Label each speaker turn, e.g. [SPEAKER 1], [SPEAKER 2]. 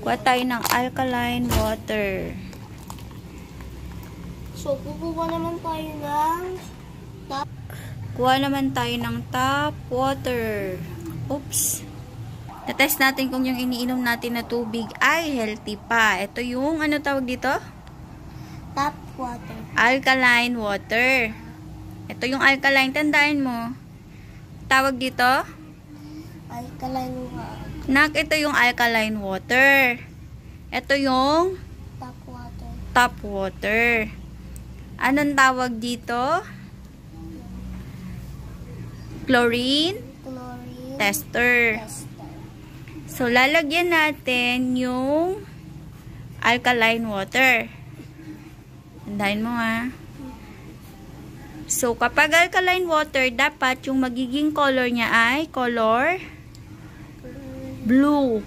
[SPEAKER 1] Kuha tayo ng alkaline water.
[SPEAKER 2] So, kukuha naman tayo ng tap.
[SPEAKER 1] Kuha naman tayo ng tap water. Oops. Na-test natin kung yung iniinom natin na tubig ay healthy pa. Ito yung, ano tawag dito?
[SPEAKER 2] Tap water.
[SPEAKER 1] Alkaline water. Ito yung alkaline. Tandaan mo. Tawag dito?
[SPEAKER 2] Alkaline water.
[SPEAKER 1] Nak, ito yung alkaline water. Ito yung
[SPEAKER 2] Tap water.
[SPEAKER 1] tap water. Anong tawag dito? Chlorine
[SPEAKER 2] Chlorine
[SPEAKER 1] tester.
[SPEAKER 2] tester.
[SPEAKER 1] So, lalagyan natin yung alkaline water. Tandaan mo ha. So, kapag alkaline water, dapat yung magiging color niya ay color blue.